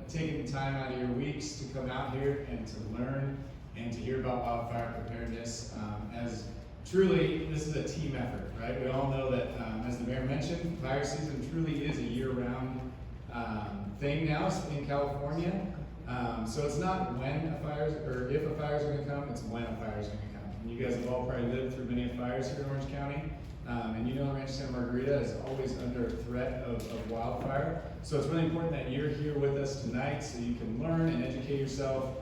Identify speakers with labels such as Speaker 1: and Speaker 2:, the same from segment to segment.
Speaker 1: taking time out of your weeks to come out here and to learn and to hear about wildfire preparedness. As truly, this is a team effort, right? We all know that, as the mayor mentioned, fire season truly is a year-round thing now in California. So it's not when a fire or if a fire is going to come, it's when a fire is going to come. And you guys have all probably lived through many fires here in Orange County. And you know Rancho Santa Margarita is always under threat of wildfire. So it's really important that you're here with us tonight so you can learn and educate yourself,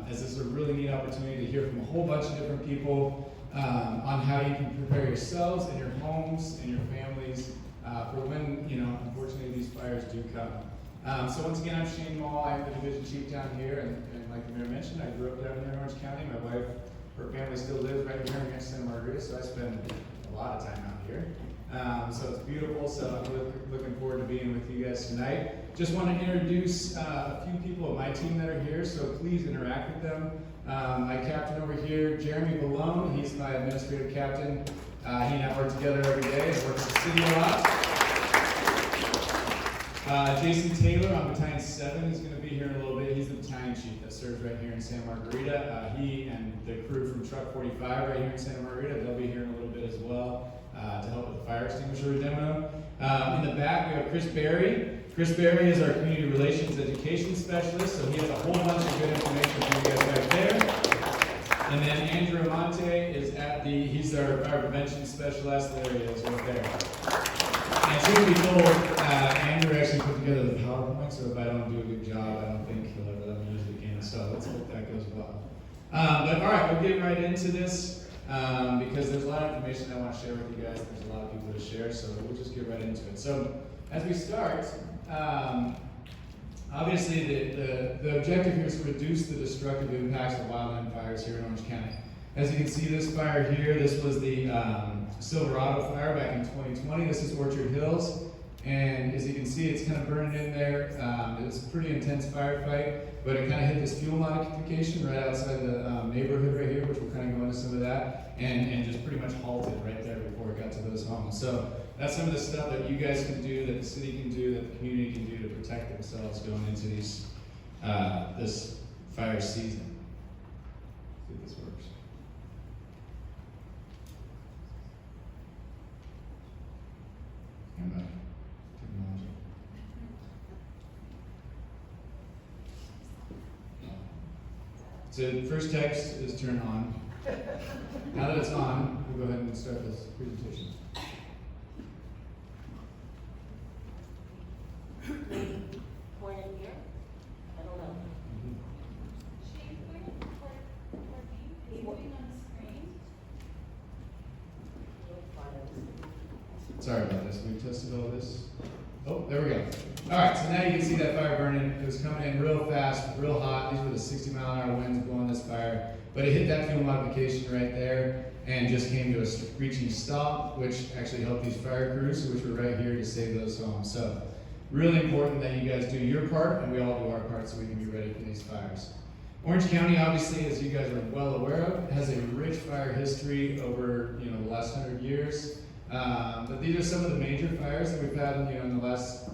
Speaker 1: as this is a really neat opportunity to hear from a whole bunch of different people on how you can prepare yourselves and your homes and your families for when, unfortunately these fires do come. So once again, I'm Shane Mall. I'm the division chief down here, and like the mayor mentioned, I grew up down here in Orange County. My wife, her family still lives right here in Rancho Santa Margarita, so I spend a lot of time out here. So it's beautiful, so I'm looking forward to being with you guys tonight. Just want to introduce a few people of my team that are here, so please interact with them. My captain over here, Jeremy Balone, he's my administrative captain. He and I work together every day and work with the city a lot. Jason Taylor on Battalion 7 is going to be here in a little bit. He's the battalion chief that serves right here in Santa Margarita. He and the crew from Truck 45 right here in Santa Margarita, they'll be here in a little bit as well to help with the fire extinguisher demo. In the back, we have Chris Berry. Chris Berry is our community relations education specialist, so he has a whole bunch of good information for you guys right there. And then Andrew Amante is he's our fire prevention specialist. There he is right there. And truth be told, Andrew actually put together the PowerPoint, so if I don't do a good job, I don't think he'll ever let me use it again. So let's hope that goes well. But all right, we'll get right into this because there's a lot of information I want to share with you guys. There's a lot of people to share, so we'll just get right into it. So as we start, obviously the objective here is to reduce the destructive impacts of wildland fires here in Orange County. As you can see, this fire here, this was the Silverado fire back in 2020. This is Orchard Hills, and as you can see, it's kind of burning in there. It's a pretty intense firefight, but it kind of hit this fuel modification right outside the neighborhood right here, which we'll kind of go into some of that, and just pretty much halted right there before it got to those homes. So that's some of the stuff that you guys can do, that the city can do, that the community can do to protect themselves going into these this fire season. Let's see if this works. Technology. So the first text is turn on. Now that it's on, we'll go ahead and start this presentation.
Speaker 2: Point in here? I don't know.
Speaker 3: She's waiting for me. He's moving on the screen.
Speaker 1: Sorry about this. We tested all this. Oh, there we go. All right, so now you can see that fire burning. It was coming in real fast, real hot. These were the 60-mile-an-hour winds blowing this fire. But it hit that fuel modification right there and just came to a screeching stop, which actually helped these fire crews, which were right here to save those homes. So really important that you guys do your part and we all do our part so we can be ready for these fires. Orange County, obviously, as you guys are well aware of, has a rich fire history over the last 100 years. But these are some of the major fires that we've had in the last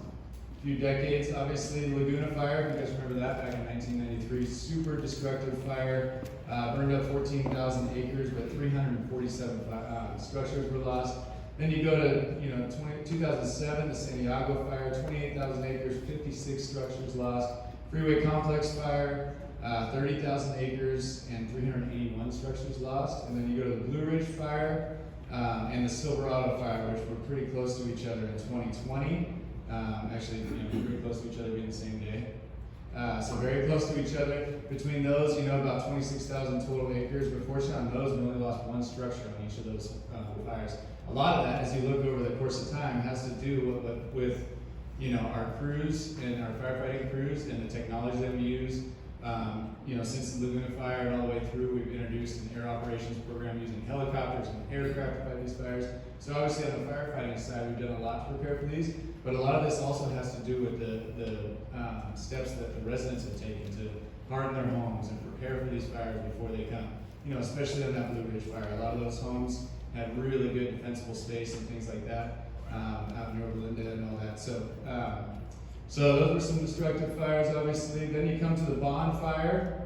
Speaker 1: few decades. Obviously, Laguna Fire, if you guys remember that, back in 1993, super destructive fire, burned up 14,000 acres, but 347 structures were lost. Then you go to 2007, the San Diego Fire, 28,000 acres, 56 structures lost. Freeway Complex Fire, 30,000 acres and 381 structures lost. And then you go to the Blue Ridge Fire and the Silverado Fire, which were pretty close to each other in 2020. Actually, pretty close to each other being the same day. So very close to each other. Between those, about 26,000 total acres. But fortunately on those, we only lost one structure on each of those fires. A lot of that, as you look over the course of time, has to do with our crews and our firefighting crews and the technology that we use. Since the Laguna Fire and all the way through, we've introduced an air operations program using helicopters and aircraft to fight these fires. So obviously on the firefighting side, we've done a lot to prepare for these, but a lot of this also has to do with the steps that the residents have taken to harden their homes and prepare for these fires before they come. Especially on that Blue Ridge Fire, a lot of those homes have really good defensible space and things like that out in Yorba Linda and all that. So So those were some destructive fires, obviously. Then you come to the bonfire.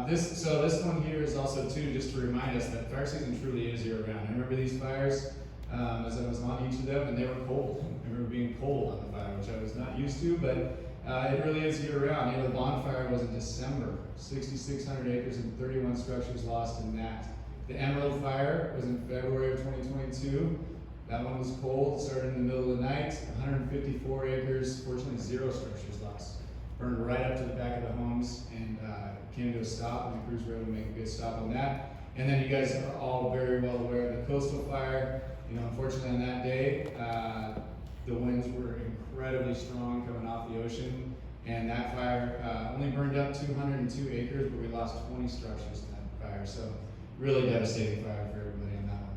Speaker 1: This one here is also too, just to remind us that fire season truly is year-round. I remember these fires as I was on each of them, and they were cold. I remember being cold on the fire, which I was not used to, but it really is year-round. You know, the bonfire was in December, 6,600 acres and 31 structures lost in that. The Emerald Fire was in February of 2022. That one was cold, started in the middle of the night, 154 acres, fortunately 0 structures lost. Burned right up to the back of the homes and came to a stop, and the crews were able to make a good stop on that. And then you guys are all very well aware of the coastal fire. You know, unfortunately on that day, the winds were incredibly strong coming off the ocean, and that fire only burned up 202 acres, but we lost 20 structures in that fire. So really devastating fire for everybody on that one.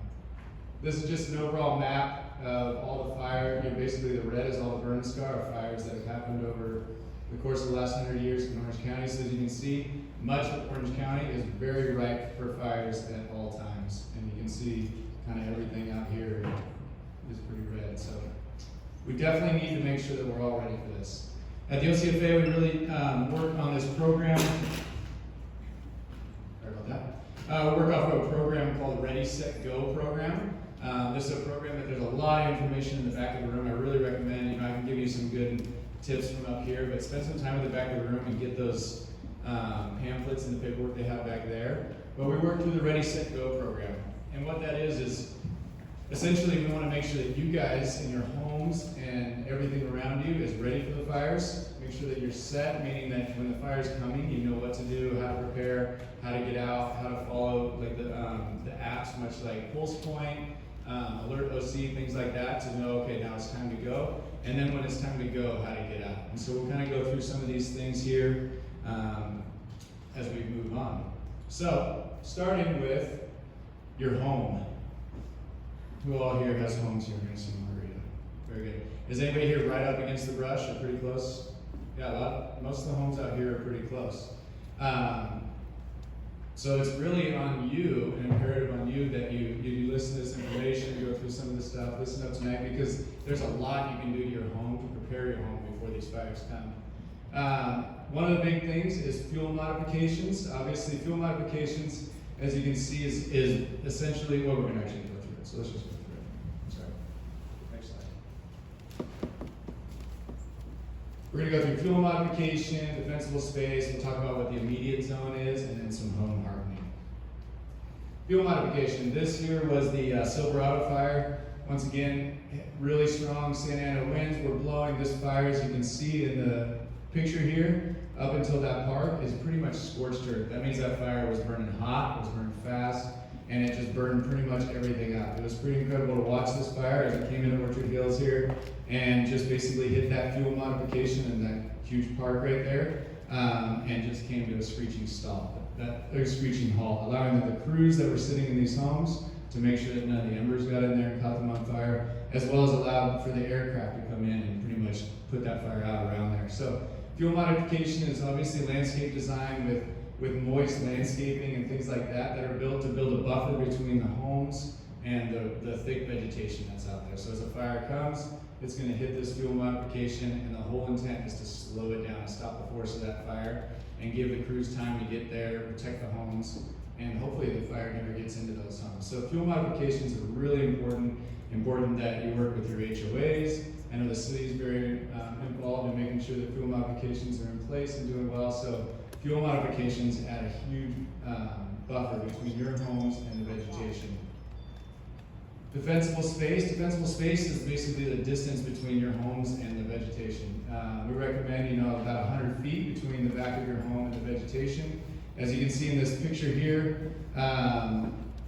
Speaker 1: This is just an overall map of all the fire. You know, basically the red is all the burn scar of fires that have happened over the course of the last 100 years in Orange County. So as you can see, much of Orange County is very ripe for fires at all times. And you can see kind of everything out here is pretty red. So we definitely need to make sure that we're all ready for this. At the OCFA, we really work on this program. Sorry about that. We work off of a program called the Ready, Set, Go program. This is a program that there's a lot of information in the back of the room. I really recommend, I can give you some good tips from up here, but spend some time in the back of the room and get those pamphlets and the paperwork they have back there. But we work through the Ready, Set, Go program. And what that is essentially we want to make sure that you guys in your homes and everything around you is ready for the fires. Make sure that you're set, meaning that when the fire's coming, you know what to do, how to prepare, how to get out, how to follow like the apps, much like Pulse Point, Alert OC, things like that, to know, okay, now it's time to go. And then when it's time to go, how to get out. And so we'll kind of go through some of these things here as we move on. So, starting with your home. Who all here has homes here? We're going to see Margarita. Very good. Is anybody here right up against the brush or pretty close? Yeah, most of the homes out here are pretty close. So it's really on you, an imperative on you, that you listen to this information, go through some of this stuff, listen up tonight, because there's a lot you can do to your home to prepare your home before these fires come. One of the big things is fuel modifications. Obviously, fuel modifications, as you can see, is essentially what we're going to actually go through it. So let's just go through it. Sorry. Next slide. We're going to go through fuel modification, defensible space. We'll talk about what the immediate zone is, and then some home hardening. Fuel modification. This here was the Silverado fire. Once again, really strong Santa Ana winds were blowing this fire, as you can see in the picture here, up until that part is pretty much scorched earth. That means that fire was burning hot, it was burning fast, and it just burned pretty much everything up. It was pretty incredible to watch this fire as it came into Orchard Hills here and just basically hit that fuel modification in that huge park right there, and just came to a screeching stop, a screeching halt, allowing the crews that were sitting in these homes to make sure that none of the embers got in there and caught them on fire, as well as allowed for the aircraft to come in and pretty much put that fire out around there. So fuel modification is obviously landscape design with moist landscaping and things like that are built to build a buffer between the homes and the thick vegetation that's out there. So as a fire comes, it's going to hit this fuel modification, and the whole intent is to slow it down, stop the force of that fire, and give the crews time to get there, protect the homes, and hopefully the fire never gets into those homes. So fuel modifications are really important that you work with your HOAs. I know the city is very involved in making sure that fuel modifications are in place and doing well. So fuel modifications add a huge buffer between your homes and the vegetation. Defensible space. Defensible space is basically the distance between your homes and the vegetation. We recommend, about 100 feet between the back of your home and the vegetation. As you can see in this picture here,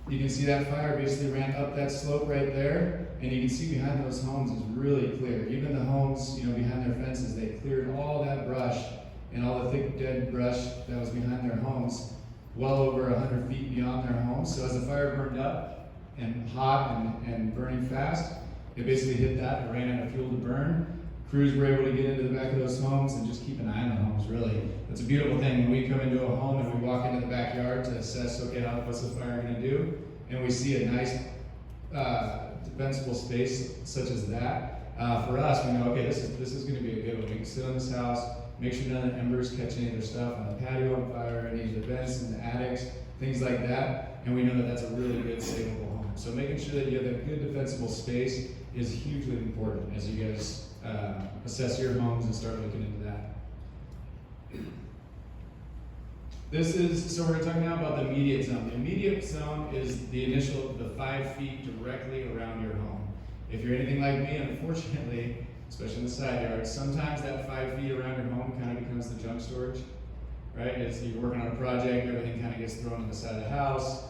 Speaker 1: you can see that fire basically ran up that slope right there, and you can see behind those homes is really clear. Even the homes, behind their fences, they cleared all that brush and all the thick dead brush that was behind their homes well over 100 feet beyond their homes. So as the fire burned up and hot and burning fast, it basically hit that and ran out of fuel to burn. Crews were able to get into the back of those homes and just keep an eye on the homes, really. It's a beautiful thing when we come into a home and we walk into the backyard to assess, okay, what's the fire going to do? And we see a nice defensible space such as that. for us, we know, okay, this is going to be a good one. We can sit on this house, make sure none of the embers catch any of their stuff on the patio on fire, any of the vents in the attics, things like that, and we know that that's a really good savable home. So making sure that you have that good defensible space is hugely important as you guys assess your homes and start looking into that. So we're talking now about the immediate zone. The immediate zone is the 5 feet directly around your home. If you're anything like me, unfortunately, especially in the side yard, sometimes that 5 feet around your home kind of becomes the junk storage, right? As you're working on a project, everything kind of gets thrown on the side of the house.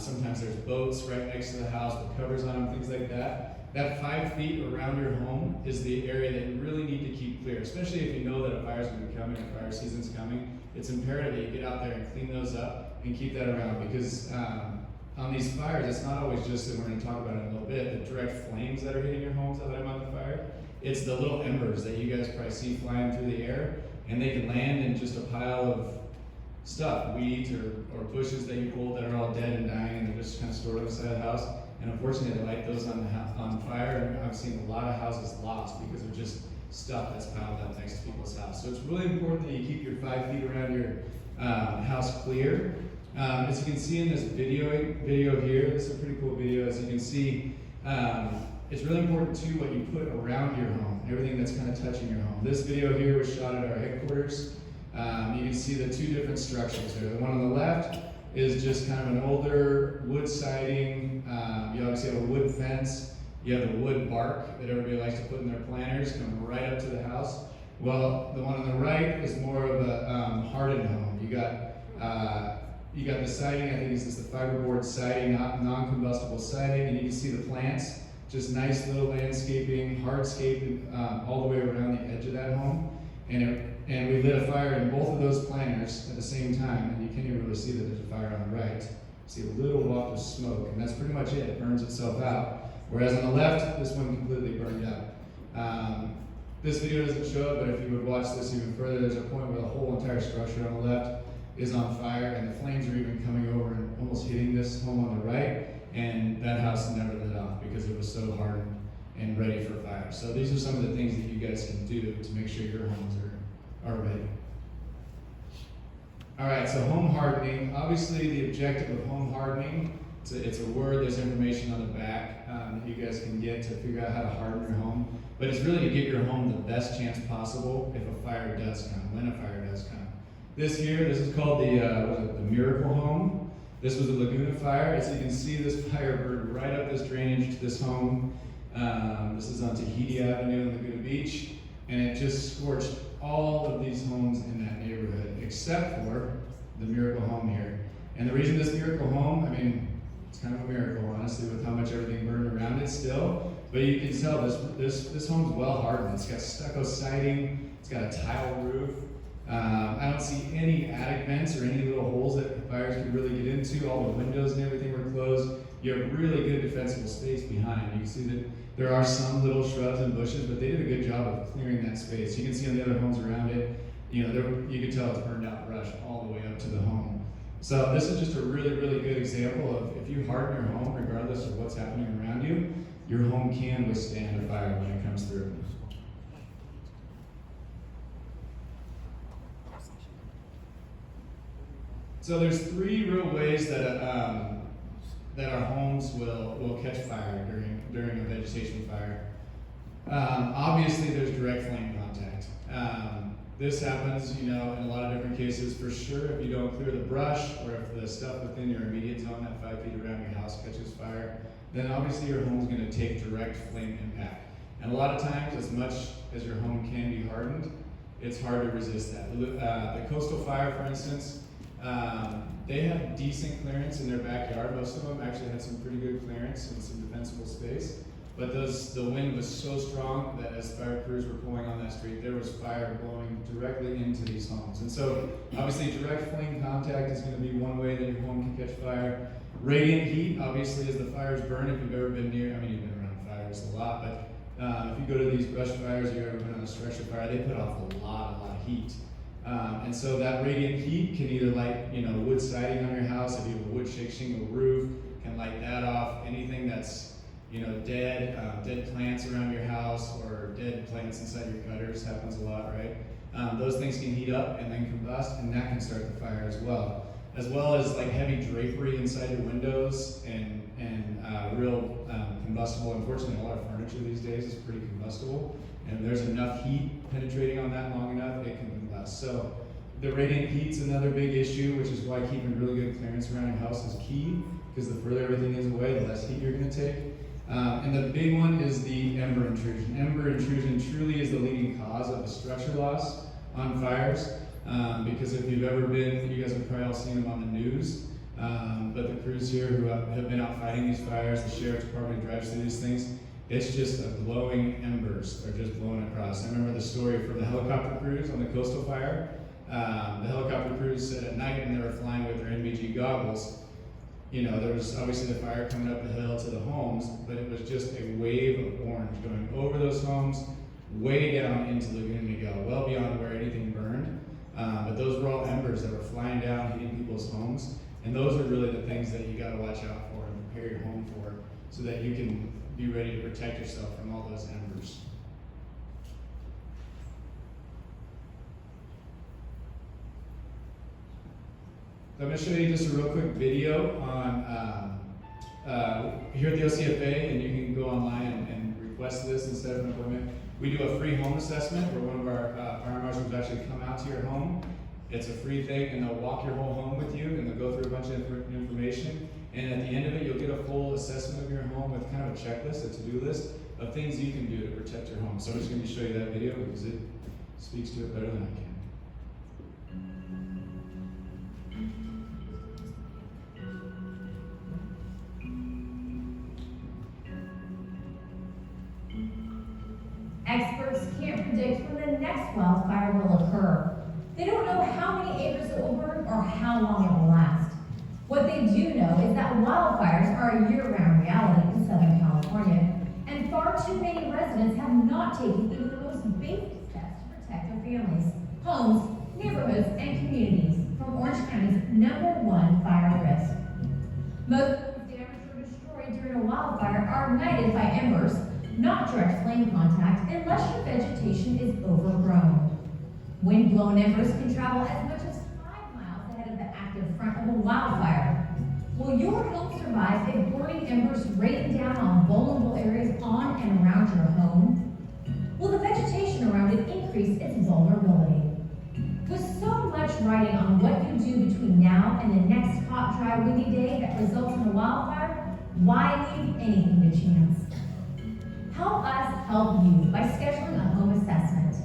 Speaker 1: Sometimes there's boats right next to the house with covers on them, things like that. That 5 feet around your home is the area that you really need to keep clear, especially if you know that a fire's going to be coming, a fire season's coming. It's imperative that you get out there and clean those up and keep that around, because on these fires, it's not always just, and we're going to talk about it in a little bit, the direct flames that are hitting your homes that light them on fire. It's the little embers that you guys probably see flying through the air, and they can land in just a pile of stuff, weeds or bushes that you pulled that are all dead and dying, and they're just kind of stored on the side of the house. And unfortunately, they light those on fire, and I've seen a lot of houses lost because of just stuff that's piled up next to people's house. So it's really important that you keep your 5 feet around your house clear. As you can see in this video here, this is a pretty cool video. As you can see, it's really important too what you put around your home, everything that's kind of touching your home. This video here was shot at our headquarters. You can see the two different structures there. The one on the left is just kind of an older wood siding. You obviously have a wood fence. You have the wood bark that everybody likes to put in their planters, come right up to the house. Well, the one on the right is more of a hardened home. You got the siding, I think this is the fiberboard siding, not non-combustible siding, and you can see the plants, just nice little landscaping, hardscaping all the way around the edge of that home. And we lit a fire in both of those planters at the same time, and you can't even really see that there's a fire on the right. You see a little waft of smoke, and that's pretty much it. It burns itself out. Whereas on the left, this one completely burned out. This video doesn't show it, but if you would watch this even further, there's a point where the whole entire structure on the left is on fire, and the flames are even coming over and almost hitting this home on the right, and that house never lit off because it was so hardened and ready for fire. So these are some of the things that you guys can do to make sure your homes are ready. All right, so home hardening. Obviously, the objective of home hardening, it's a word, there's information on the back that you guys can get to figure out how to harden your home. But it's really to give your home the best chance possible if a fire does come, when a fire does come. This is called the Miracle Home. This was a Laguna fire. As you can see, this fire burned right up this drainage to this home. This is on Tahiti Avenue in Laguna Beach, and it just scorched all of these homes in that neighborhood, except for the Miracle Home here. And the reason this Miracle Home, I mean, it's kind of a miracle, honestly, with how much everything burned around it still. But you can tell this home's well hardened. It's got stucco siding. It's got a tile roof. I don't see any attic vents or any little holes that fires could really get into. All the windows and everything were closed. You have really good defensible space behind. You can see that there are some little shrubs and bushes, but they did a good job of clearing that space. You can see on the other homes around it, you can tell it's burned out brush all the way up to the home. So this is just a really, really good example of if you harden your home, regardless of what's happening around you, your home can withstand a fire when it comes through. So there's three real ways that our homes will catch fire during a vegetation fire. Obviously, there's direct flame contact. This happens, in a lot of different cases for sure. If you don't clear the brush, or if the stuff within your immediate zone, that 5 feet around your house, catches fire, then obviously your home's going to take direct flame impact. And a lot of times, as much as your home can be hardened, it's hard to resist that. The coastal fire, for instance, they have decent clearance in their backyard. Most of them actually had some pretty good clearance and some defensible space. But the wind was so strong that as fire crews were pulling on that street, there was fire blowing directly into these homes. And so, obviously, direct flame contact is going to be one way that your home can catch fire. Radiant heat, obviously, as the fires burn, if you've ever been near, you've been around fires a lot, but if you go to these brush fires, or you've ever been on a structure fire, they put off a lot of heat. And so that radiant heat can either light, wood siding on your house. If you have a wood shake shingle roof, can light that off. Anything that's, dead plants around your house or dead plants inside your gutters happens a lot, right? Those things can heat up and then combust, and that can start the fire as well. As well as like heavy drapery inside your windows and real combustible. Unfortunately, a lot of furniture these days is pretty combustible, and there's enough heat penetrating on that long enough, it can combust. So the radiant heat's another big issue, which is why keeping really good clearance around your house is key, because the further everything is away, the less heat you're going to take. And the big one is the ember intrusion. Ember intrusion truly is the leading cause of the structure loss on fires. Because if you've ever been, you guys have probably all seen them on the news, but the crews here who have been out fighting these fires, the sheriff's department drives through these things, it's just a glowing embers are just blowing across. I remember the story from the helicopter crews on the coastal fire. The helicopter crews said at night when they were flying with their NVG goggles, there was obviously the fire coming up the hill to the homes, but it was just a wave of orange going over those homes, way down into Laguna Niguel, well beyond where anything burned. But those were all embers that were flying down, hitting people's homes. And those are really the things that you gotta watch out for and prepare your home for, so that you can be ready to protect yourself from all those embers. So I'm gonna show you just a real quick video on here at the OCFA, and you can go online and request this and set up an appointment. We do a free home assessment where one of our fire marshals actually come out to your home. It's a free thing, and they'll walk your whole home with you, and they'll go through a bunch of information. And at the end of it, you'll get a full assessment of your home with kind of a checklist, a to-do list of things you can do to protect your home. So I'm just going to show you that video because it speaks to it better than I can.
Speaker 4: Experts can't predict when the next wildfire will occur. They don't know how many acres it will burn or how long it will last. What they do know is that wildfires are a year-round reality in Southern California, and far too many residents have not taken even the most basic steps to protect their families, homes, neighborhoods, and communities from Orange County's #1 fire risk. Most homes damaged or destroyed during a wildfire are ignited by embers, not direct flame contact, unless your vegetation is overgrown. Wind-blown embers can travel as much as 5 miles ahead of the active front of a wildfire. Will your home survive if burning embers rain down on vulnerable areas on and around your home? Will the vegetation around it increase its vulnerability? With so much riding on what you do between now and the next hot, dry, windy day that results in a wildfire, why leave anything to chance? Help us help you by scheduling a home assessment.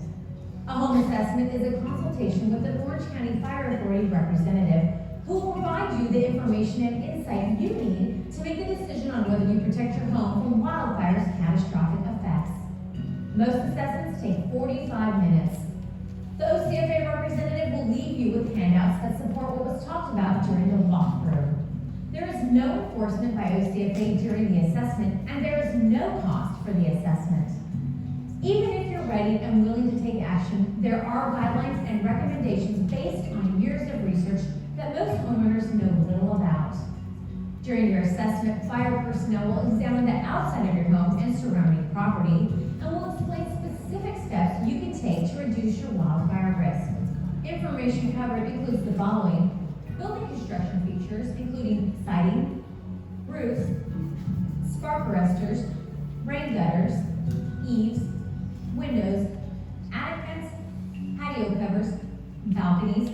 Speaker 4: A home assessment is a consultation with an Orange County Fire Authority representative who will provide you the information and insight you need to make the decision on whether you protect your home from wildfire's catastrophic effects. Most assessments take 45 minutes. The OCFA representative will leave you with handouts that support what was talked about during the walkthrough. There is no enforcement by OCFA during the assessment, and there is no cost for the assessment. Even if you're ready and willing to take action, there are guidelines and recommendations based on years of research that most homeowners know little about. During your assessment, fire personnel will examine the outside of your home and surrounding property and will explain specific steps you can take to reduce your wildfire risk. Information covered includes the following: building construction features, including siding, roofs, spark arresters, rain gutters, eaves, windows, attic vents, patio covers, balconies,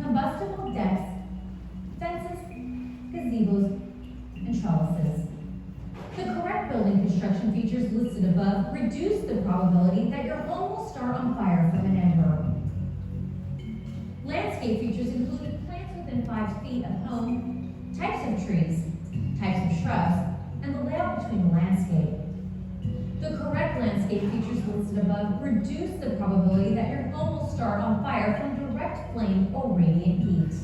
Speaker 4: combustible decks, fences, gazebos, and trellises. The correct building construction features listed above reduce the probability that your home will start on fire from an ember. Landscape features include plants within 5 feet of home, types of trees, types of shrubs, and the layout between the landscape. The correct landscape features listed above reduce the probability that your home will start on fire from direct flame or radiant heat.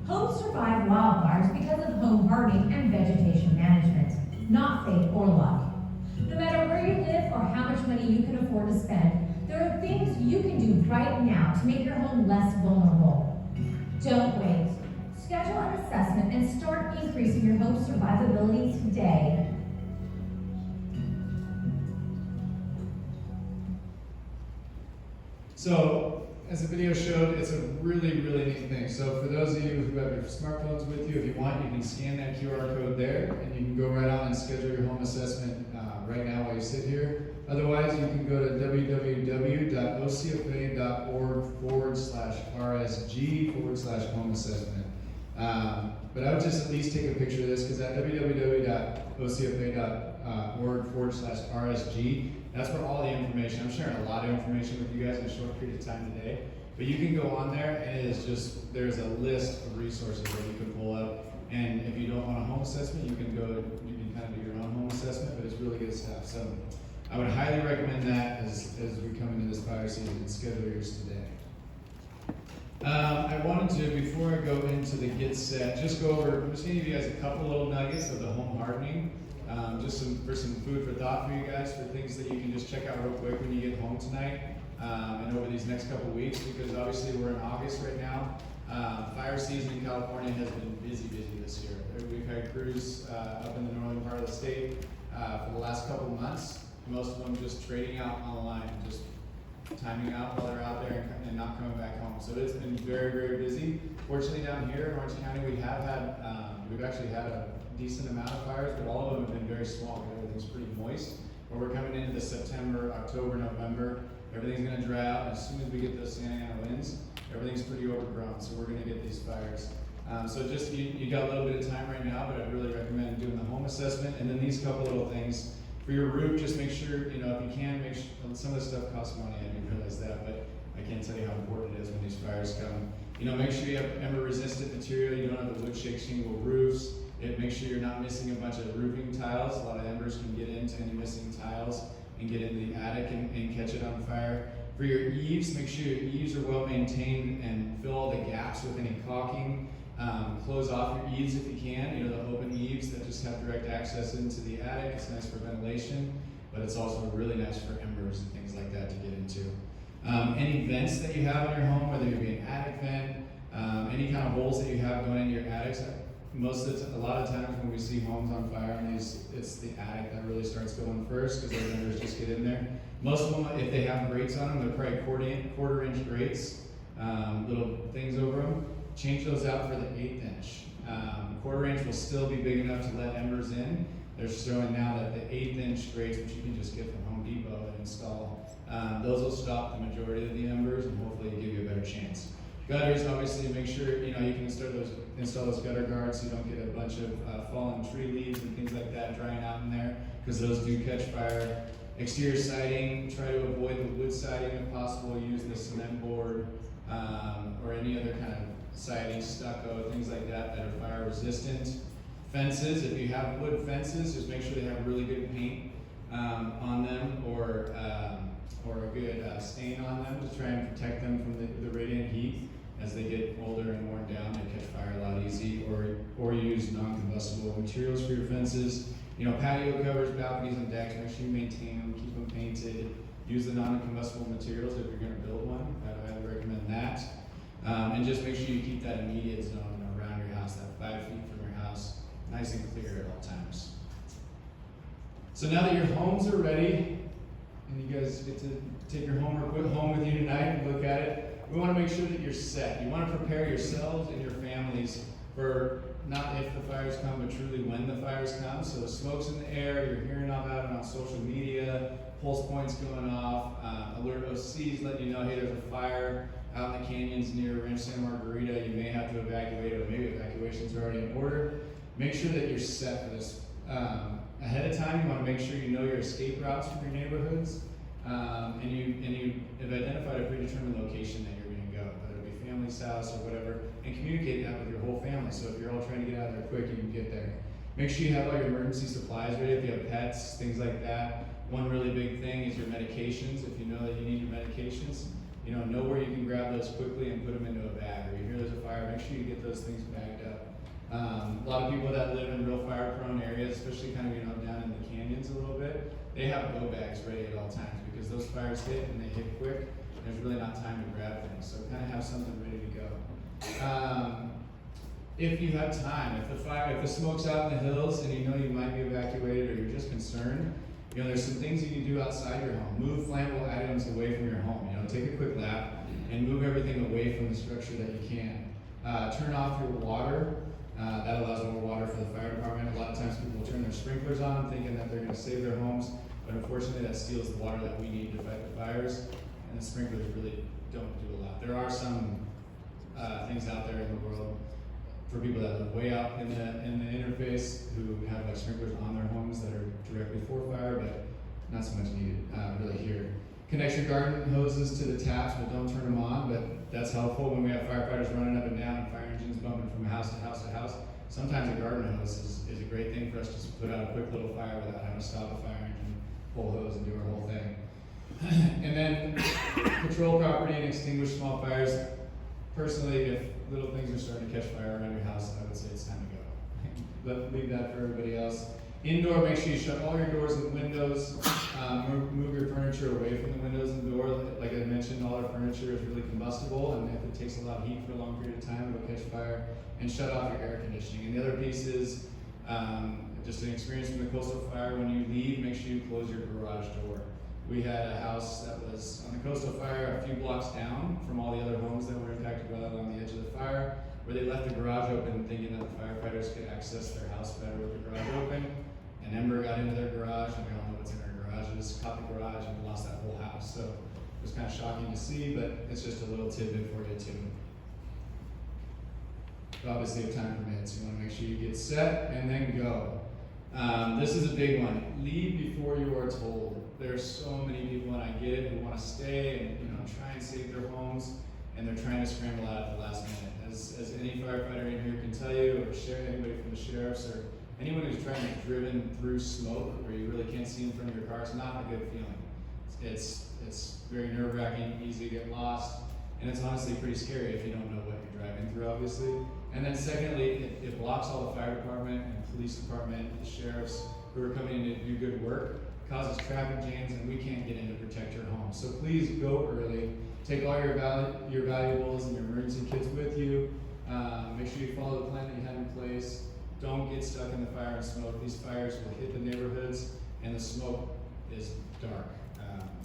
Speaker 4: Homes survive wildfires because of home hardening and vegetation management, not fate or luck. No matter where you live or how much money you can afford to spend, there are things you can do right now to make your home less vulnerable. Don't wait. Schedule an assessment and start increasing your home's survivability today.
Speaker 1: So, as the video showed, it's a really, really neat thing. So for those of you who have your smartphones with you, if you want, you can scan that QR code there, and you can go right on and schedule your home assessment right now while you sit here. Otherwise, you can go to www.ocfa.org/RSG/home assessment. But I would just at least take a picture of this, because at www.ocfa.org/RSG, that's where all the information, I'm sharing a lot of information with you guys in a short period of time today, but you can go on there and it is just, there's a list of resources that you can pull up. And if you don't want a home assessment, you can kind of do your own home assessment, but it's really good stuff. So I would highly recommend that as we come into this fire season and schedule yours today. I wanted to, before I go into the get set, just go over, I'm just going to give you guys a couple little nuggets of the home hardening. Just some food for thought for you guys, for things that you can just check out real quick when you get home tonight and over these next couple weeks, because obviously we're in August right now. Fire season in California has been busy this year. We've had crews up in the northern part of the state for the last couple months, most of them just trading out on the line, just timing out while they're out there and not coming back home. So it's been very, very busy. Fortunately, down here in Orange County, we've actually had a decent amount of fires, but all of them have been very small because everything's pretty moist. But we're coming into the September, October, November, everything's going to dry out. As soon as we get those Santa Ana winds, everything's pretty overgrown, so we're going to get these fires. So just, you got a little bit of time right now, but I'd really recommend doing the home assessment, and then these couple little things. For your roof, just make sure, if you can, make sure, some of this stuff costs money, I didn't realize that, but I can't tell you how important it is when these fires come. Make sure you have ember-resistant material, you don't have the wood shake shingle roofs. Make sure you're not missing a bunch of roofing tiles. A lot of embers can get into any missing tiles and get into the attic and catch it on fire. For your eaves, make sure your eaves are well maintained and fill all the gaps with any caulking. Close off your eaves if you can, the open eaves that just have direct access into the attic. It's nice for ventilation, but it's also really nice for embers and things like that to get into. Any vents that you have in your home, whether it be an attic vent, any kind of holes that you have going into your attics, a lot of times when we see homes on fire on these, it's the attic that really starts going first because the embers just get in there. Most of them, if they have grates on them, they're probably quarter-inch grates, little things over them. Change those out for the 1/8 inch. Quarter-inch will still be big enough to let embers in. They're showing now that the 1/8 inch grates, which you can just get from Home Depot and install, those will stop the majority of the embers and hopefully give you a better chance. Gutters, obviously, make sure you can install those gutter guards so you don't get a bunch of fallen tree leaves and things like that drying out in there, because those do catch fire. Exterior siding, try to avoid the wood siding if possible. Use the cement board or any other kind of siding, stucco, things like that that are fire resistant. Fences, if you have wood fences, just make sure they have really good paint on them or a good stain on them to try and protect them from the radiant heat. As they get older and worn down, they catch fire a lot easy, or use non-combustible materials for your fences. Patio covers, balconies, and decks, make sure you maintain them, keep them painted. Use the non-combustible materials if you're going to build one. I would recommend that. And just make sure you keep that immediate zone around your house, that 5 feet from your house, nice and clear at all times. So now that your homes are ready, and you guys get to take your homework home with you tonight and look at it, we want to make sure that you're set. You want to prepare yourselves and your families for not if the fires come, but truly when the fires come. So the smoke's in the air, you're hearing all about it on social media, pulse points going off, alert OCs letting you know, hey, there's a fire out in the canyons near Ranch Santa Margarita, you may have to evacuate, or maybe evacuations are already in order. Make sure that you're set for this. Ahead of time, you want to make sure you know your escape routes from your neighborhoods, and you have identified a predetermined location that you're going to go, whether it be family's house or whatever, and communicate that with your whole family. So if you're all trying to get out of there quick, you can get there. Make sure you have all your emergency supplies ready. If you have pets, things like that. One really big thing is your medications. If you know that you need your medications, know where you can grab those quickly and put them into a bag. Or you hear there's a fire, make sure you get those things bagged up. A lot of people that live in real fire-prone areas, especially kind of down in the canyons a little bit, they have go bags ready at all times because those fires hit and they hit quick. There's really not time to grab things, so kind of have something ready to go. If you have time, if the smoke's out in the hills and you know you might be evacuated or you're just concerned, there's some things you can do outside your home. Move flammable items away from your home. take a quick lap and move everything away from the structure that you can. Turn off your water. That allows more water for the fire department. A lot of times people turn their sprinklers on thinking that they're going to save their homes, but unfortunately that steals the water that we need to fight the fires, and the sprinklers really don't do a lot. There are some things out there in the world for people that live way out in the interface who have like sprinklers on their homes that are directly for fire, but not so much needed really here. Connect your garden hoses to the taps, but don't turn them on, but that's helpful when we have firefighters running up and down and fire engines bumping from house to house to house. Sometimes a garden hose is a great thing for us to put out a quick little fire without having to stop a fire engine, pull hose, and do our whole thing. And then patrol property and extinguish small fires. Personally, if little things are starting to catch fire around your house, I would say it's time to go. Leave that for everybody else. Indoor, make sure you shut all your doors and windows. Move your furniture away from the windows and door. Like I mentioned, all our furniture is really combustible, and if it takes a lot of heat for a long period of time, it'll catch fire. And shut off your air conditioning. And the other piece is just an experience from the coastal fire. When you leave, make sure you close your garage door. We had a house that was on the coastal fire a few blocks down from all the other homes that were impacted by that on the edge of the fire, where they left the garage open thinking that the firefighters could access their house better with the garage open. An ember got into their garage, and we all know what's in our garages, caught the garage, and we lost that whole house. So it was kind of shocking to see, but it's just a little tidbit for you too. But obviously, if time permits, you want to make sure you get set and then go. This is a big one. Leave before you are told. There's so many people, and I get it, who want to stay and try and save their homes, and they're trying to scramble out at the last minute. As any firefighter in here can tell you, or anybody from the sheriffs, or anyone who's trying to driven through smoke where you really can't see in front of your car, it's not a good feeling. It's very nerve-wracking, easy to get lost, and it's honestly pretty scary if you don't know what you're driving through, obviously. And then secondly, it blocks all the fire department and police department, the sheriffs who are coming in to do good work, causes traffic jams, and we can't get in to protect your home. So please go early. Take all your valuables and your emergency kits with you. Make sure you follow the plan that you have in place. Don't get stuck in the fire and smoke. These fires will hit the neighborhoods, and the smoke is dark,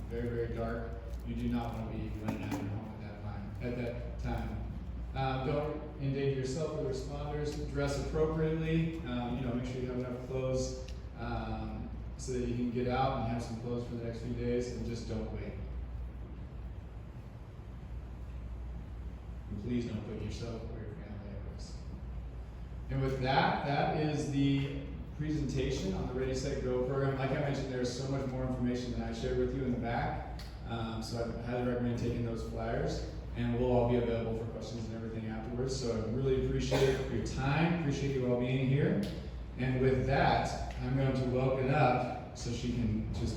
Speaker 1: very, very dark. You do not want to be running out of your home at that time. Don't endanger yourself or the responders. Dress appropriately. Make sure you have enough clothes so that you can get out and have some clothes for the next few days, and just don't wait. And please don't put yourself or your family at risk. And with that, that is the presentation on the Ready, Set, Go program. Like I mentioned, there's so much more information than I shared with you in the back. So I highly recommend taking those flyers, and we'll all be available for questions and everything afterwards. So I really appreciate your time, appreciate you all being here. And with that, I'm going to welcome up, so she can just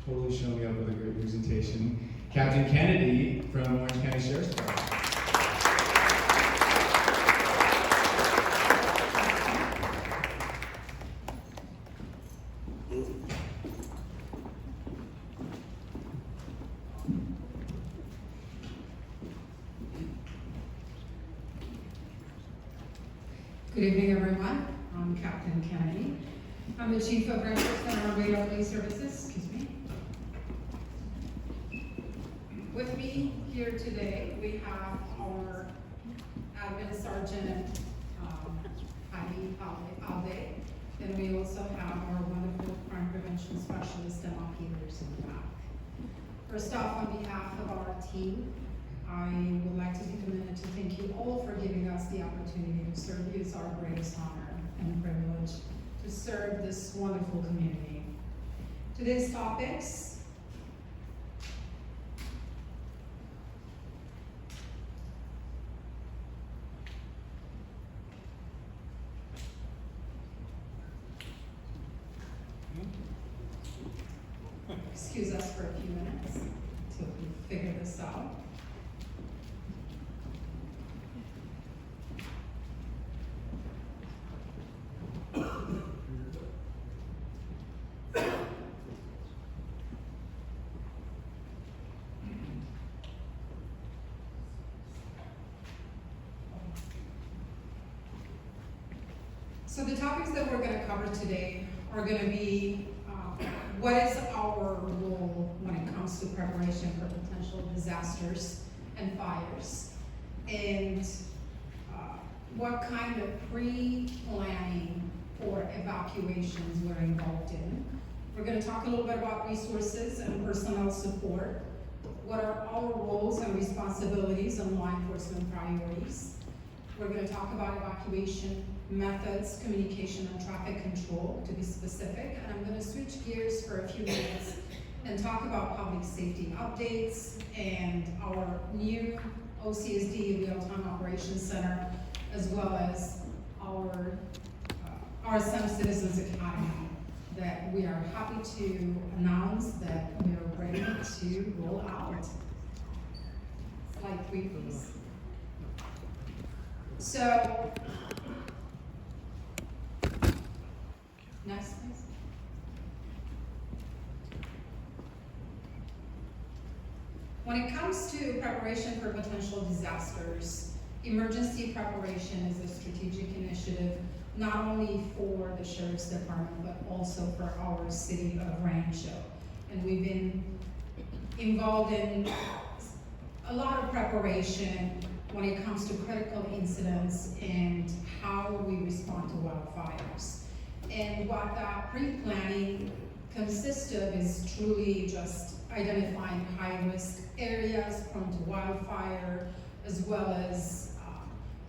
Speaker 1: totally show me up with a great presentation, Captain Kennedy from Orange County Sheriff's Department.
Speaker 5: Good evening, everyone. I'm Captain Kennedy. I'm the Chief of Rescue Center Radio Police Services. Excuse me. With me here today, we have our Admin Sergeant Heidi Alde. Then we also have our wonderful crime prevention specialist, Emma Peters, in the back. First off, on behalf of our team, I would like to take a minute to thank you all for giving us the opportunity to serve you. It's our greatest honor and privilege to serve this wonderful community. Today's topics. Excuse us for a few minutes until we figure this out. So the topics that we're going to cover today are going to be what is our role when it comes comes to preparation for potential disasters and fires. And what kind of pre-planning for evacuations we're involved in. We're gonna talk a little bit about resources and personnel support. What are our roles and responsibilities and law enforcement priorities? We're gonna talk about evacuation methods, communication, and traffic control, to be specific. And I'm gonna switch gears for a few minutes and talk about public safety updates and our new OCSD Real-Time Operations Center, as well as our RSM Citizens Academy that we are happy to announce that we are ready to roll out. Slide 3, please. So, next, please. When it comes to preparation for potential disasters, emergency preparation is a strategic initiative not only for the Sheriff's Department, but also for our city of Rancho. And we've been involved in a lot of preparation when it comes to critical incidents and how we respond to wildfires. And what that pre-planning consists of is truly just identifying high-risk areas prone to wildfire, as well as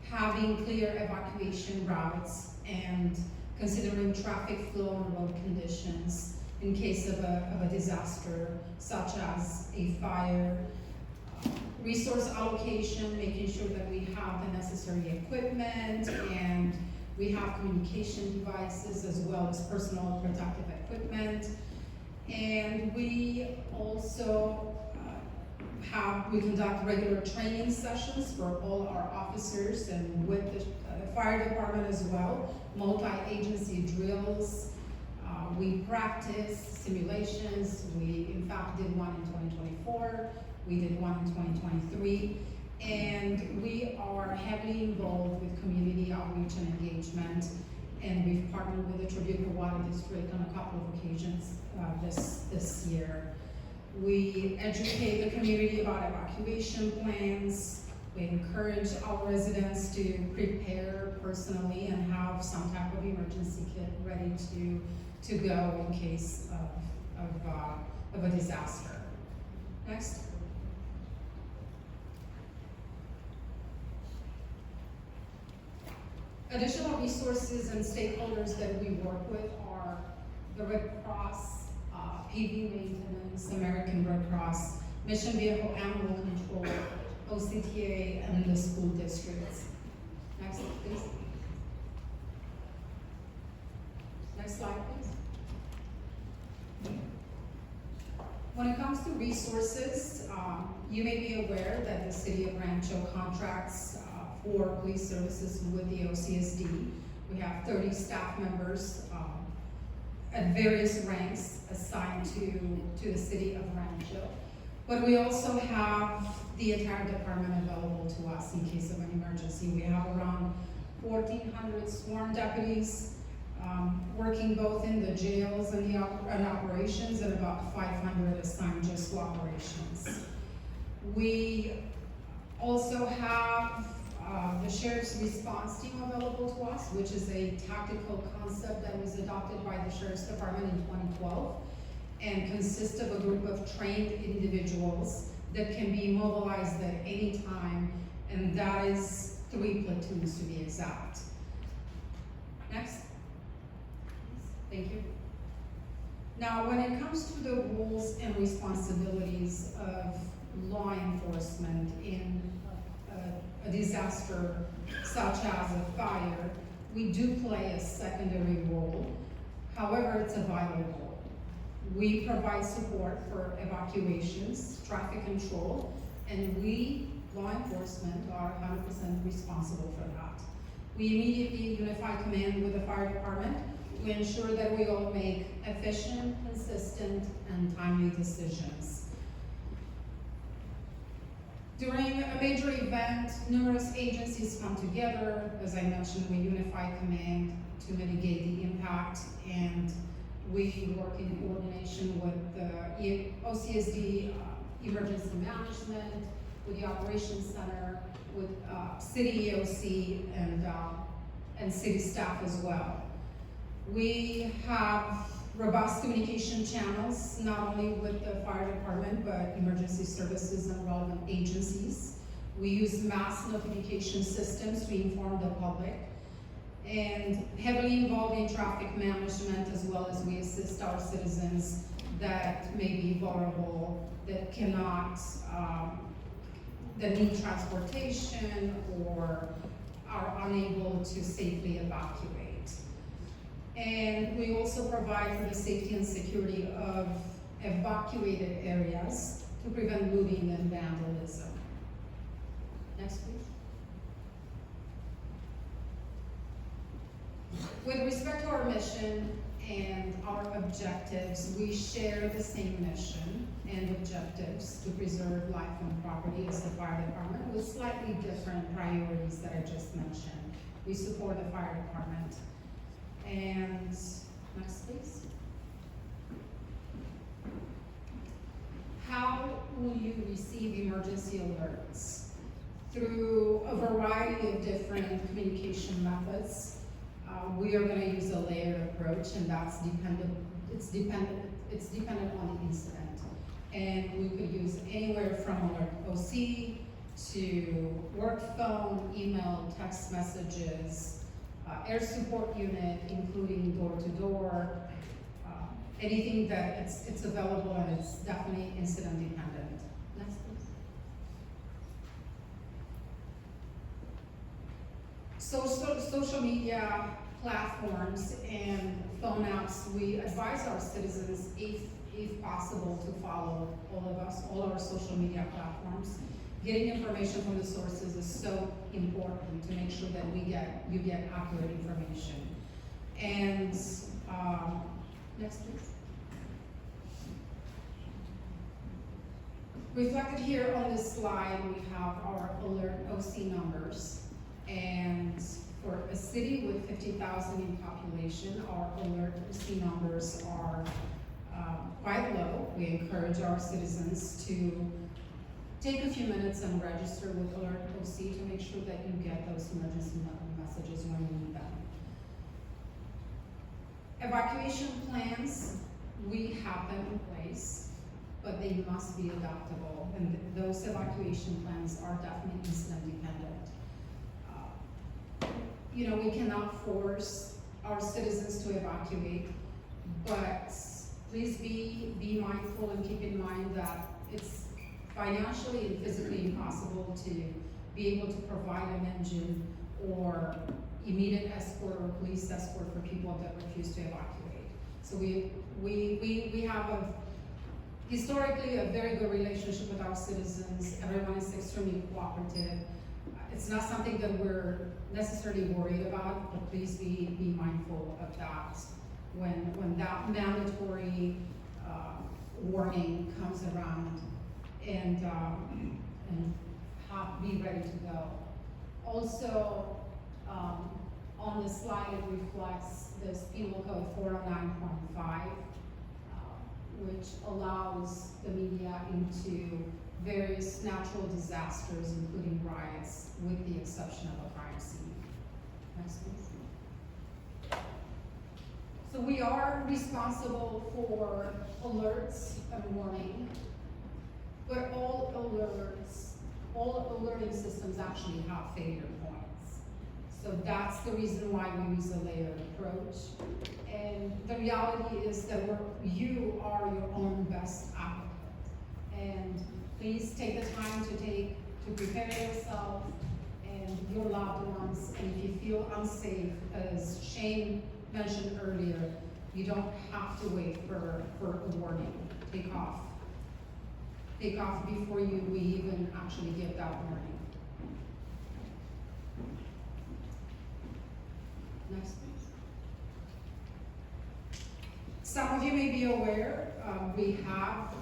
Speaker 5: having clear evacuation routes and considering traffic flow and road conditions in case of a disaster, such as a fire, resource allocation, making sure that we have the necessary equipment and we have communication devices as well as personal protective equipment. And we also we conduct regular training sessions for all our officers and with the fire department as well, multi-agency drills. We practice simulations. We, in fact, did one in 2024. We did one in 2023. And we are heavily involved with community outreach and engagement. And we've partnered with the Tributary Water District on a couple of occasions this year. We educate the community about evacuation plans. We encourage our residents to prepare personally and have some type of emergency kit ready to go in case of a disaster. Next. Additional resources and stakeholders that we work with are the Red Cross, PV maintenance, American Red Cross, Mission Vehicle Animal Control, OCTA, and the school districts. Next, please. Next slide, please. When it comes to resources, you may be aware that the city of Rancho contracts for police services with the OCSD. We have 30 staff members at various ranks assigned to the city of Rancho. But we also have the entire department available to us in case of an emergency. We have around 1,400 sworn deputies working both in the jails and operations, and about 500 assigned just to operations. We also have the Sheriff's Response Team available to us, which is a tactical concept that was adopted by the Sheriff's Department in 2012 and consists of a group of trained individuals that can be mobilized at any time, and that is 3 platoons to be exact. Next. Thank you. Now, when it comes to the roles and responsibilities of law enforcement in a disaster such as a fire, we do play a secondary role. However, it's a vital role. We provide support for evacuations, traffic control, and we, law enforcement, are 100% responsible for that. We immediately unify command with the fire department to ensure that we all make efficient, consistent, and timely decisions. During a major event, numerous agencies come together. As I mentioned, we unify command to mitigate the impact, and We work in coordination with the OCSD Emergency Management, with the Operations Center, with City EOC, and city staff as well. We have robust communication channels, not only with the fire department, but emergency services and relevant agencies. We use mass notification systems to inform the public, and heavily involved in traffic management, as well as we assist our citizens that may be vulnerable, that cannot, that need transportation or are unable to safely evacuate. And we also provide for the safety and security of evacuated areas to prevent looting and vandalism. Next, please. With respect to our mission and our objectives, we share the same mission and objectives to preserve life and property as the fire department, with slightly different priorities that I just mentioned. We support the fire department. And next, please. How will you receive emergency alerts? Through a variety of different communication methods. We are going to use a layered approach, and that's dependent on the incident. And we could use anywhere from alert OC to work phone, email, text messages, air support unit, including door-to-door, anything that it's available, and it's definitely incident dependent. Next, please. Social media platforms and phone apps, we advise our citizens, if possible, to follow all our social media platforms. Getting information from the sources is so important to make sure that you get accurate information. And next, please. Reflected here on this slide, we have our alert OC numbers. And for a city with 50,000 in population, our alert OC numbers are quite low. We encourage our citizens to take a few minutes and register with alert OC to make sure that you get those emergency messages when you need them. Evacuation plans, we have them in place, but they must be adaptable, and those evacuation plans are definitely incident dependent. We cannot force our citizens to evacuate, but please be mindful and keep in mind that it's financially and physically impossible to be able to provide an engine or immediate escort or police escort for people that refuse to evacuate. So we have historically a very good relationship with our citizens. Everyone is extremely cooperative. It's not something that we're necessarily worried about, but please be mindful of that when that mandatory warning comes around, and be ready to go. Also, on the slide, it reflects this Penal Code 409.5, which allows the media into various natural disasters, including riots, with the exception of a crime scene. Next, please. So we are responsible for alerts and warning, but all alerting systems actually have failure points. So that's the reason why we use a layered approach. And the reality is that you are your own best advocate. And please take the time to prepare yourself and your loved ones. And if you feel unsafe, as Shane mentioned earlier, you don't have to wait for a warning. Take off before we even actually give that warning. Next, please. Some of you may be aware, we have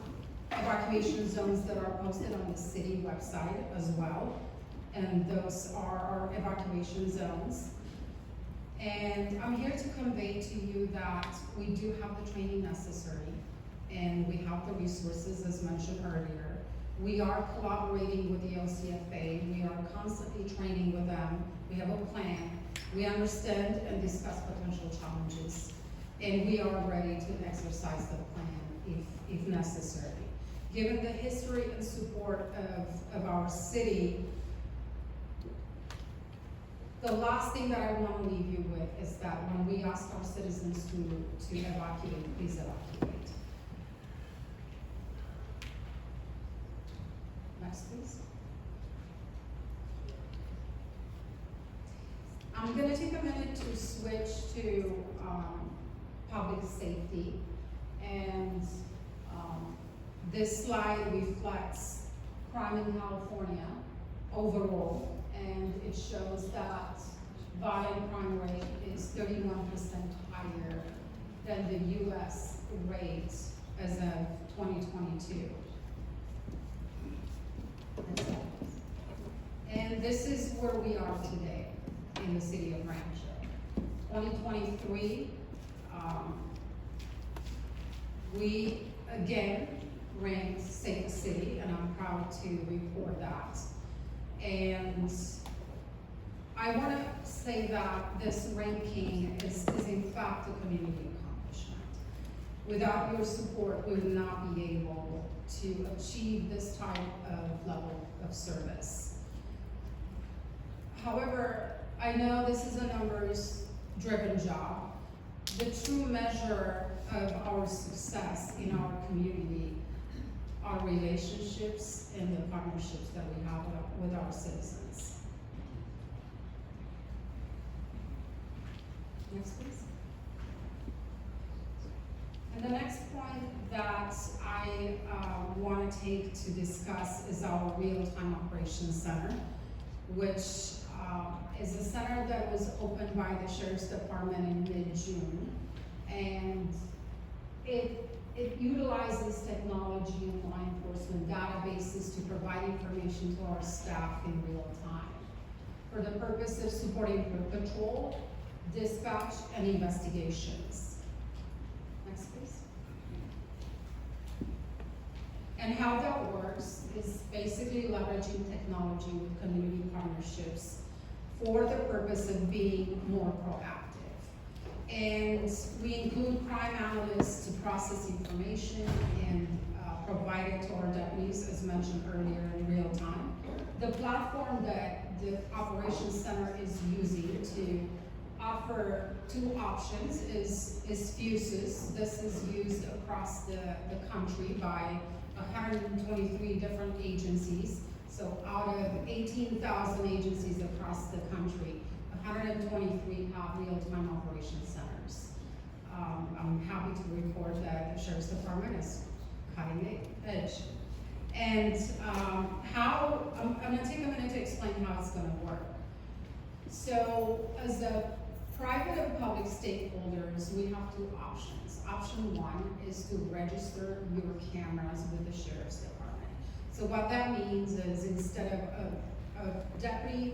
Speaker 5: evacuation zones that are posted on the city website as well, and those are our evacuation zones. And I'm here to convey to you that we do have the training necessary, and we have the resources as mentioned earlier. We are collaborating with the LCFA, we are constantly training with them, we have a plan, we understand and discuss potential challenges, and we are ready to exercise the plan if necessary. Given the history and support of our city, the last thing that I want to leave you with is that when we ask our citizens to evacuate, please evacuate. Next, please. I'm gonna take a minute to switch to public safety, and this slide reflects crime in California overall, and it shows that violent crime rate is 31% higher than the US rate as of 2022. And this is where we are today in the city of Rancho. 2023, we again ranked safest city, and I'm proud to report that. And I want to say that this ranking is in fact a community accomplishment. Without your support, we would not be able to achieve this type of level of service. However, I know this is a numbers-driven job. The true measure of our success in our community are relationships and the partnerships that we have with our citizens. Next, please. And the next point that I want to take to discuss is our real-time operations center, which is a center that was opened by the Sheriff's Department in mid-June, and it utilizes technology and law enforcement databases to provide information to our staff in real time for the purpose of supporting patrol, dispatch, and investigations. Next, please. And how that works is basically leveraging technology with community partnerships for the purpose of being more proactive. And we include crime analysts to process information and provide it to our deputies, as mentioned earlier, in real time. The platform that the Operations Center is using to offer two options is Fuses. This is used across the country by 123 different agencies. So out of 18,000 agencies across the country, 123 have real-time operations centers. I'm happy to report that the Sheriff's Department is cutting edge. And I'm gonna take a minute to explain how it's gonna work. So as a private and public stakeholders, we have two options. Option one is to register your cameras with the Sheriff's Department. So what that means is instead of a deputy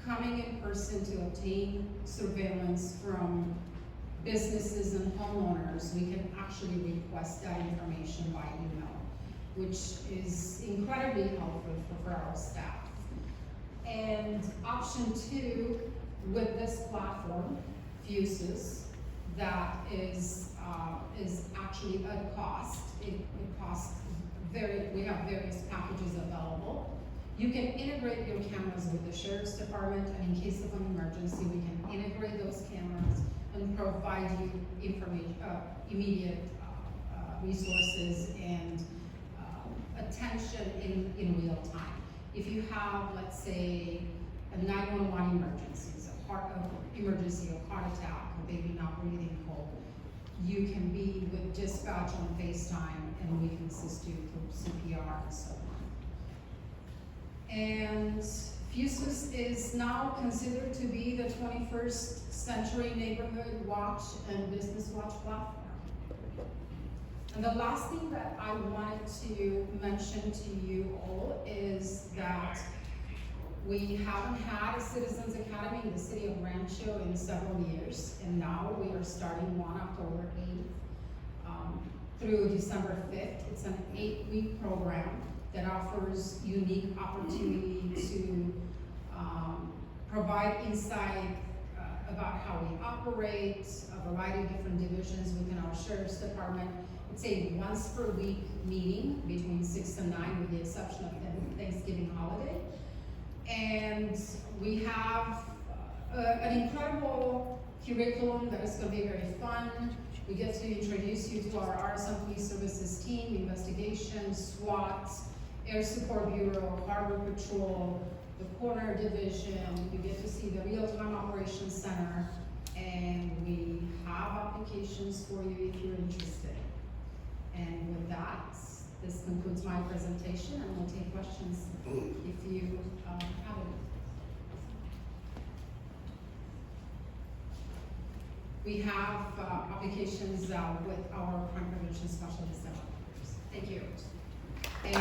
Speaker 5: coming in person to obtain surveillance from businesses and homeowners, we can actually request that information by email, which is incredibly helpful for our staff. And option two, with this platform, Fuses, that is actually at a cost. It costs we have various packages available. You can integrate your cameras with the Sheriff's Department, and in case of an emergency, we can integrate those cameras and provide you information, immediate resources and attention in real time. If you have, let's say, a 911 emergency, a heart attack, a baby not breathing cold, you can be with dispatch on FaceTime, and we can assist you through CPR and so on. And Fuses is now considered to be the 21st century neighborhood watch and business watch platform. And the last thing that I wanted to mention to you all is that We haven't had a Citizens Academy in the city of Rancho in several years, and now we are starting one October 8th through December 5th. It's an 8-week program that offers unique opportunity to provide insight about how we operate, a variety of different divisions within our sheriff's department. It's a once per week meeting between 6 and 9 with the exception of the Thanksgiving holiday. And we have an incredible curriculum that is going to be very fun. We get to introduce you to our RSM Police Services team, investigation, SWAT, Air Support Bureau, Harbor Patrol, the Corner Division. You get to see the Real-Time Operations Center, and we have applications for you if you're interested. And with that, this concludes my presentation, and we'll take questions if you have any. We have applications with our crime prevention specialists. Thank you. And